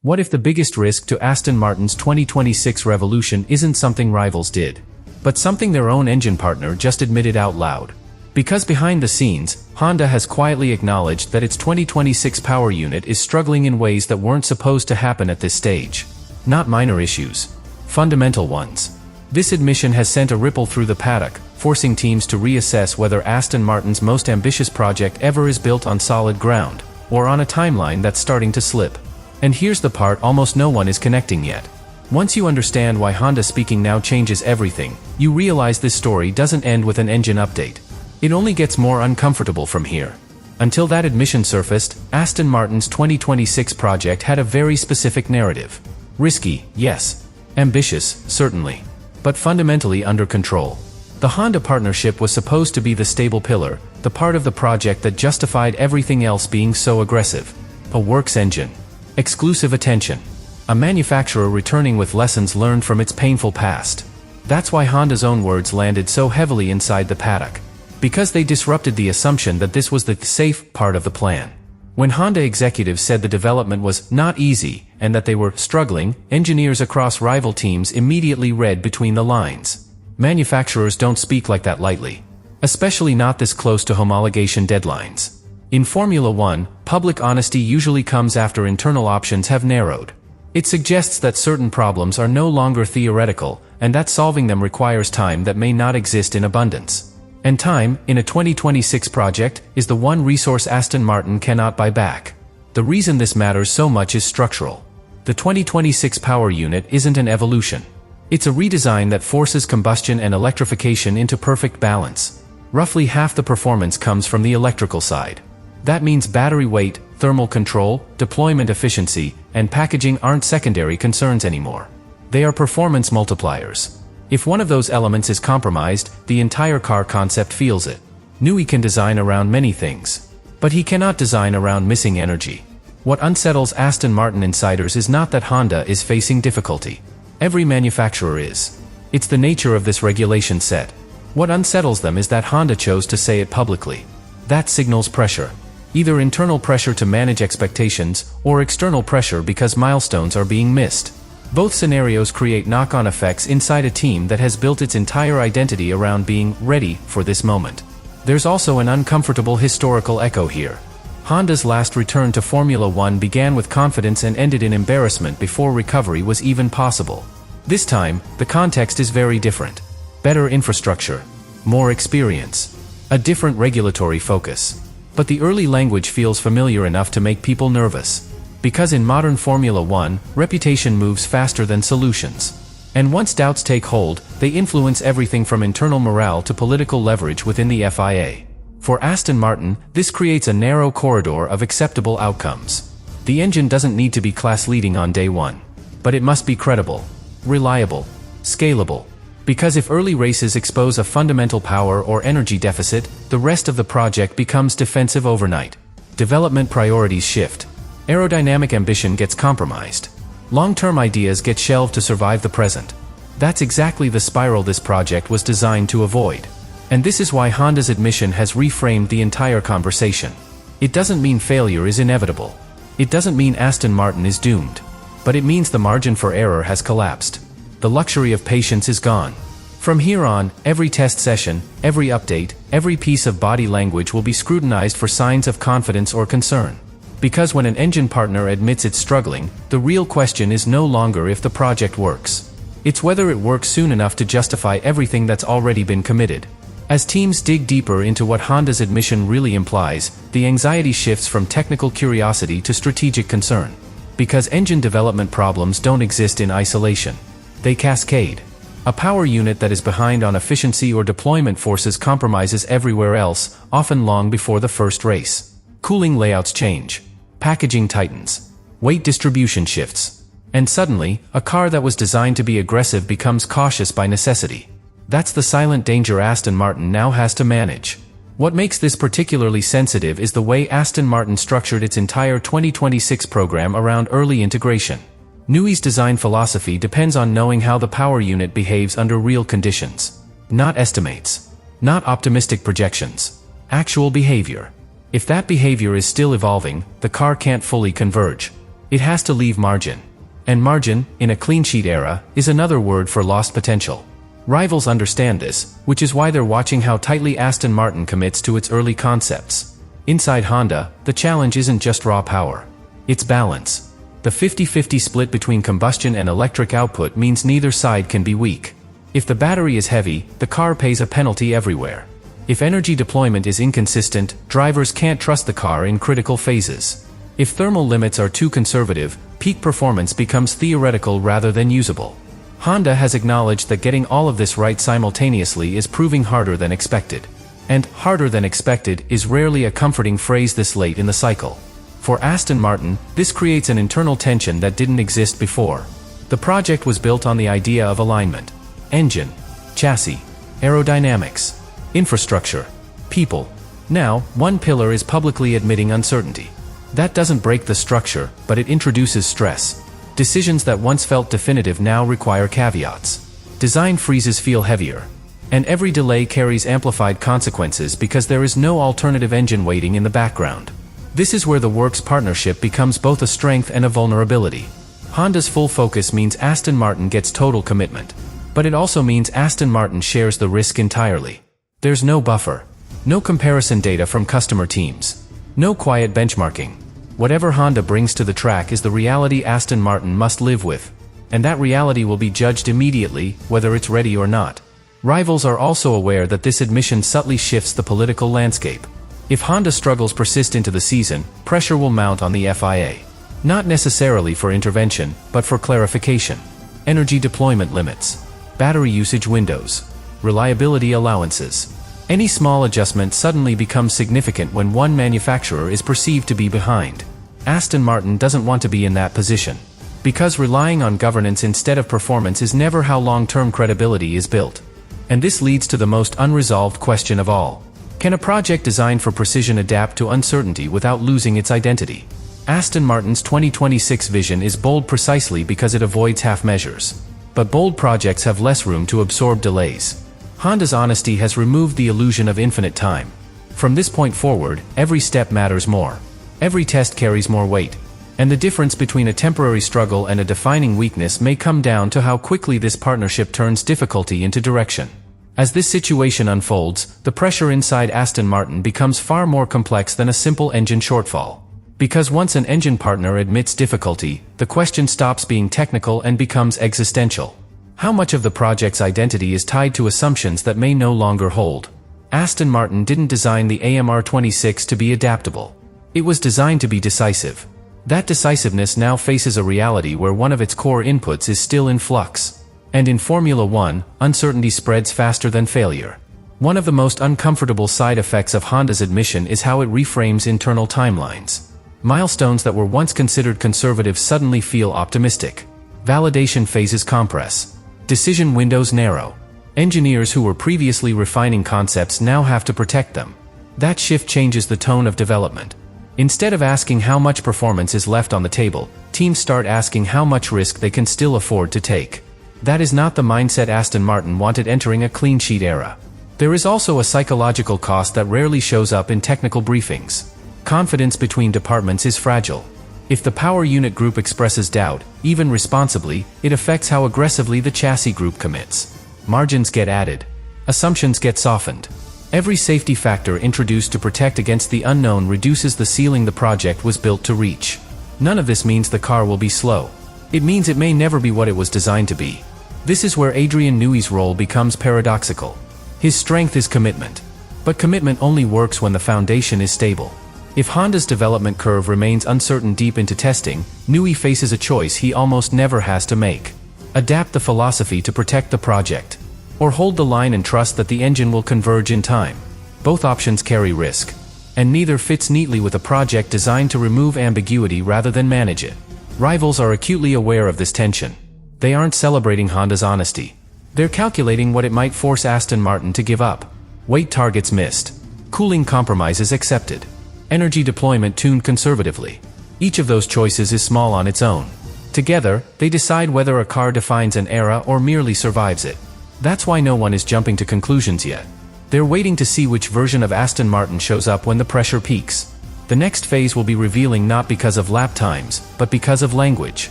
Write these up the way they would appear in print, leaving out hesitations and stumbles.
What if the biggest risk to Aston Martin's 2026 revolution isn't something rivals did, but something their own engine partner just admitted out loud? Because behind the scenes, Honda has quietly acknowledged that its 2026 power unit is struggling in ways that weren't supposed to happen at this stage. Not minor issues. Fundamental ones. This admission has sent a ripple through the paddock, forcing teams to reassess whether Aston Martin's most ambitious project ever is built on solid ground, or on a timeline that's starting to slip. And here's the part almost no one is connecting yet. Once you understand why Honda speaking now changes everything, you realize this story doesn't end with an engine update. It only gets more uncomfortable from here. Until that admission surfaced, Aston Martin's 2026 project had a very specific narrative. Risky, yes. Ambitious, certainly. But fundamentally under control. The Honda partnership was supposed to be the stable pillar, the part of the project that justified everything else being so aggressive. A works engine. Exclusive attention. A manufacturer returning with lessons learned from its painful past. That's why Honda's own words landed so heavily inside the paddock. Because they disrupted the assumption that this was the safe part of the plan. When Honda executives said the development was not easy and that they were struggling, engineers across rival teams immediately read between the lines. Manufacturers don't speak like that lightly. Especially not this close to homologation deadlines. In Formula One, public honesty usually comes after internal options have narrowed. It suggests that certain problems are no longer theoretical, and that solving them requires time that may not exist in abundance. And time, in a 2026 project, is the one resource Aston Martin cannot buy back. The reason this matters so much is structural. The 2026 power unit isn't an evolution. It's a redesign that forces combustion and electrification into perfect balance. Roughly half the performance comes from the electrical side. That means battery weight, thermal control, deployment efficiency, and packaging aren't secondary concerns anymore. They are performance multipliers. If one of those elements is compromised, the entire car concept feels it. Newey can design around many things. But he cannot design around missing energy. What unsettles Aston Martin insiders is not that Honda is facing difficulty. Every manufacturer is. It's the nature of this regulation set. What unsettles them is that Honda chose to say it publicly. That signals pressure. Either internal pressure to manage expectations, or external pressure because milestones are being missed. Both scenarios create knock-on effects inside a team that has built its entire identity around being ready for this moment. There's also an uncomfortable historical echo here. Honda's last return to Formula One began with confidence and ended in embarrassment before recovery was even possible. This time, the context is very different. Better infrastructure. More experience. A different regulatory focus. But the early language feels familiar enough to make people nervous. Because in modern Formula One, reputation moves faster than solutions. And once doubts take hold, they influence everything from internal morale to political leverage within the FIA. For Aston Martin, this creates a narrow corridor of acceptable outcomes. The engine doesn't need to be class-leading on day one. But it must be credible, reliable, scalable. Because if early races expose a fundamental power or energy deficit, the rest of the project becomes defensive overnight. Development priorities shift. Aerodynamic ambition gets compromised. Long-term ideas get shelved to survive the present. That's exactly the spiral this project was designed to avoid. And this is why Honda's admission has reframed the entire conversation. It doesn't mean failure is inevitable. It doesn't mean Aston Martin is doomed. But it means the margin for error has collapsed. The luxury of patience is gone. From here on, every test session, every update, every piece of body language will be scrutinized for signs of confidence or concern. Because when an engine partner admits it's struggling, the real question is no longer if the project works. It's whether it works soon enough to justify everything that's already been committed. As teams dig deeper into what Honda's admission really implies, the anxiety shifts from technical curiosity to strategic concern. Because engine development problems don't exist in isolation. They cascade. A power unit that is behind on efficiency or deployment forces compromises everywhere else, often long before the first race. Cooling layouts change. Packaging tightens. Weight distribution shifts. And suddenly, a car that was designed to be aggressive becomes cautious by necessity. That's the silent danger Aston Martin now has to manage. What makes this particularly sensitive is the way Aston Martin structured its entire 2026 program around early integration. Newey's design philosophy depends on knowing how the power unit behaves under real conditions. Not estimates. Not optimistic projections. Actual behavior. If that behavior is still evolving, the car can't fully converge. It has to leave margin. And margin, in a clean sheet era, is another word for lost potential. Rivals understand this, which is why they're watching how tightly Aston Martin commits to its early concepts. Inside Honda, the challenge isn't just raw power. It's balance. The 50-50 split between combustion and electric output means neither side can be weak. If the battery is heavy, the car pays a penalty everywhere. If energy deployment is inconsistent, drivers can't trust the car in critical phases. If thermal limits are too conservative, peak performance becomes theoretical rather than usable. Honda has acknowledged that getting all of this right simultaneously is proving harder than expected. And harder than expected is rarely a comforting phrase this late in the cycle. For Aston Martin, this creates an internal tension that didn't exist before. The project was built on the idea of alignment. Engine, chassis, aerodynamics, infrastructure, people. Now, one pillar is publicly admitting uncertainty. That doesn't break the structure, but it introduces stress. Decisions that once felt definitive now require caveats. Design freezes feel heavier. And every delay carries amplified consequences because there is no alternative engine waiting in the background. This is where the works partnership becomes both a strength and a vulnerability. Honda's full focus means Aston Martin gets total commitment. But it also means Aston Martin shares the risk entirely. There's no buffer. No comparison data from customer teams. No quiet benchmarking. Whatever Honda brings to the track is the reality Aston Martin must live with. And that reality will be judged immediately, whether it's ready or not. Rivals are also aware that this admission subtly shifts the political landscape. If Honda struggles persist into the season, pressure will mount on the FIA. Not necessarily for intervention, but for clarification. Energy deployment limits. Battery usage windows. Reliability allowances. Any small adjustment suddenly becomes significant when one manufacturer is perceived to be behind. Aston Martin doesn't want to be in that position. Because relying on governance instead of performance is never how long-term credibility is built. And this leads to the most unresolved question of all. Can a project designed for precision adapt to uncertainty without losing its identity? Aston Martin's 2026 vision is bold precisely because it avoids half measures. But bold projects have less room to absorb delays. Honda's honesty has removed the illusion of infinite time. From this point forward, every step matters more. Every test carries more weight. And the difference between a temporary struggle and a defining weakness may come down to how quickly this partnership turns difficulty into direction. As this situation unfolds, the pressure inside Aston Martin becomes far more complex than a simple engine shortfall. Because once an engine partner admits difficulty, the question stops being technical and becomes existential. How much of the project's identity is tied to assumptions that may no longer hold? Aston Martin didn't design the AMR26 to be adaptable. It was designed to be decisive. That decisiveness now faces a reality where one of its core inputs is still in flux. And in Formula One, uncertainty spreads faster than failure. One of the most uncomfortable side effects of Honda's admission is how it reframes internal timelines. Milestones that were once considered conservative suddenly feel optimistic. Validation phases compress. Decision windows narrow. Engineers who were previously refining concepts now have to protect them. That shift changes the tone of development. Instead of asking how much performance is left on the table, teams start asking how much risk they can still afford to take. That is not the mindset Aston Martin wanted entering a clean sheet era. There is also a psychological cost that rarely shows up in technical briefings. Confidence between departments is fragile. If the power unit group expresses doubt, even responsibly, it affects how aggressively the chassis group commits. Margins get added. Assumptions get softened. Every safety factor introduced to protect against the unknown reduces the ceiling the project was built to reach. None of this means the car will be slow. It means it may never be what it was designed to be. This is where Adrian Newey's role becomes paradoxical. His strength is commitment. But commitment only works when the foundation is stable. If Honda's development curve remains uncertain deep into testing, Newey faces a choice he almost never has to make. Adapt the philosophy to protect the project. Or hold the line and trust that the engine will converge in time. Both options carry risk. And neither fits neatly with a project designed to remove ambiguity rather than manage it. Rivals are acutely aware of this tension. They aren't celebrating Honda's honesty. They're calculating what it might force Aston Martin to give up. Weight targets missed. Cooling compromises accepted. Energy deployment tuned conservatively. Each of those choices is small on its own. Together, they decide whether a car defines an era or merely survives it. That's why no one is jumping to conclusions yet. They're waiting to see which version of Aston Martin shows up when the pressure peaks. The next phase will be revealing not because of lap times, but because of language.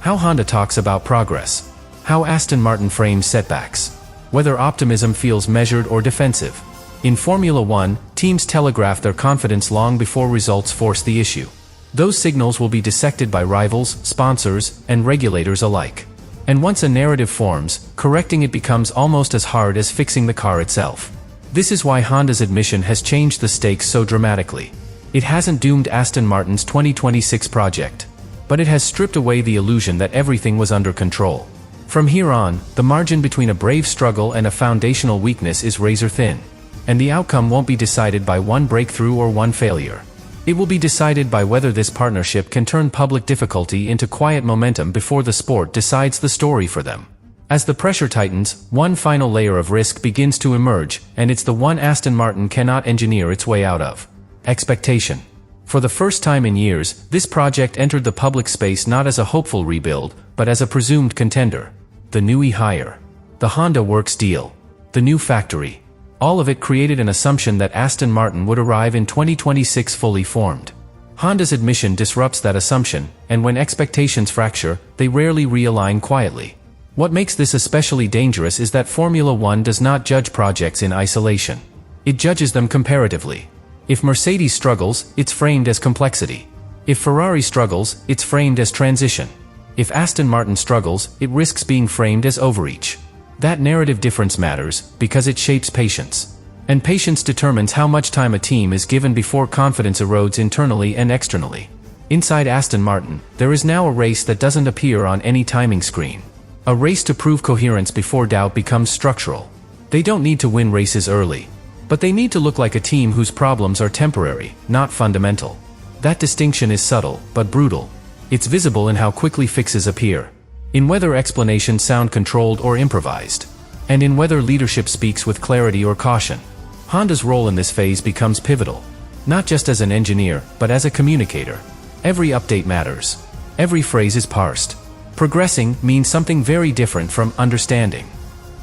How Honda talks about progress. How Aston Martin frames setbacks. Whether optimism feels measured or defensive. In Formula One, teams telegraph their confidence long before results force the issue. Those signals will be dissected by rivals, sponsors, and regulators alike. And once a narrative forms, correcting it becomes almost as hard as fixing the car itself. This is why Honda's admission has changed the stakes so dramatically. It hasn't doomed Aston Martin's 2026 project, but it has stripped away the illusion that everything was under control. From here on, the margin between a brave struggle and a foundational weakness is razor thin. And the outcome won't be decided by one breakthrough or one failure. It will be decided by whether this partnership can turn public difficulty into quiet momentum before the sport decides the story for them. As the pressure tightens, one final layer of risk begins to emerge, and it's the one Aston Martin cannot engineer its way out of. Expectation. For the first time in years, this project entered the public space not as a hopeful rebuild, but as a presumed contender. The new hire. The Honda Works deal. The new factory. All of it created an assumption that Aston Martin would arrive in 2026 fully formed. Honda's admission disrupts that assumption, and when expectations fracture, they rarely realign quietly. What makes this especially dangerous is that Formula One does not judge projects in isolation. It judges them comparatively. If Mercedes struggles, it's framed as complexity. If Ferrari struggles, it's framed as transition. If Aston Martin struggles, it risks being framed as overreach. That narrative difference matters, because it shapes patience. And patience determines how much time a team is given before confidence erodes internally and externally. Inside Aston Martin, there is now a race that doesn't appear on any timing screen. A race to prove coherence before doubt becomes structural. They don't need to win races early. But they need to look like a team whose problems are temporary, not fundamental. That distinction is subtle, but brutal. It's visible in how quickly fixes appear. In whether explanations sound controlled or improvised. And in whether leadership speaks with clarity or caution. Honda's role in this phase becomes pivotal. Not just as an engineer, but as a communicator. Every update matters. Every phrase is parsed. Progressing means something very different from understanding.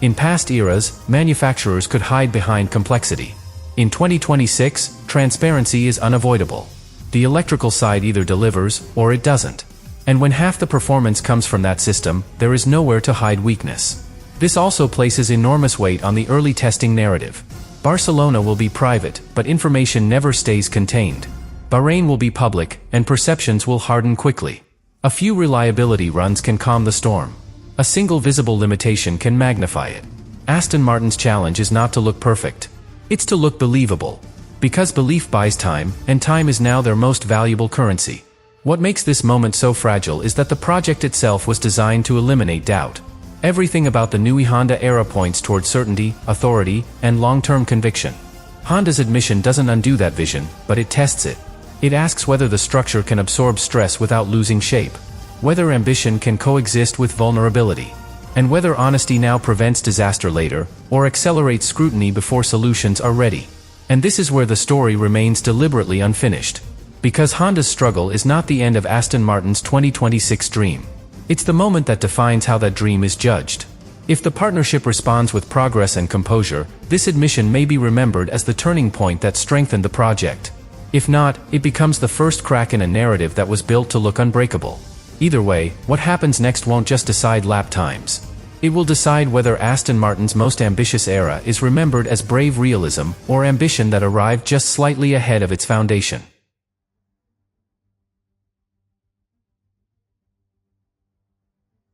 In past eras, manufacturers could hide behind complexity. In 2026, transparency is unavoidable. The electrical side either delivers, or it doesn't. And when half the performance comes from that system, there is nowhere to hide weakness. This also places enormous weight on the early testing narrative. Barcelona will be private, but information never stays contained. Bahrain will be public, and perceptions will harden quickly. A few reliability runs can calm the storm. A single visible limitation can magnify it. Aston Martin's challenge is not to look perfect. It's to look believable. Because belief buys time, and time is now their most valuable currency. What makes this moment so fragile is that the project itself was designed to eliminate doubt. Everything about the new Honda era points toward certainty, authority, and long-term conviction. Honda's admission doesn't undo that vision, but it tests it. It asks whether the structure can absorb stress without losing shape. Whether ambition can coexist with vulnerability. And whether honesty now prevents disaster later, or accelerates scrutiny before solutions are ready. And this is where the story remains deliberately unfinished. Because Honda's struggle is not the end of Aston Martin's 2026 dream. It's the moment that defines how that dream is judged. If the partnership responds with progress and composure, this admission may be remembered as the turning point that strengthened the project. If not, it becomes the first crack in a narrative that was built to look unbreakable. Either way, what happens next won't just decide lap times. It will decide whether Aston Martin's most ambitious era is remembered as brave realism or ambition that arrived just slightly ahead of its foundation.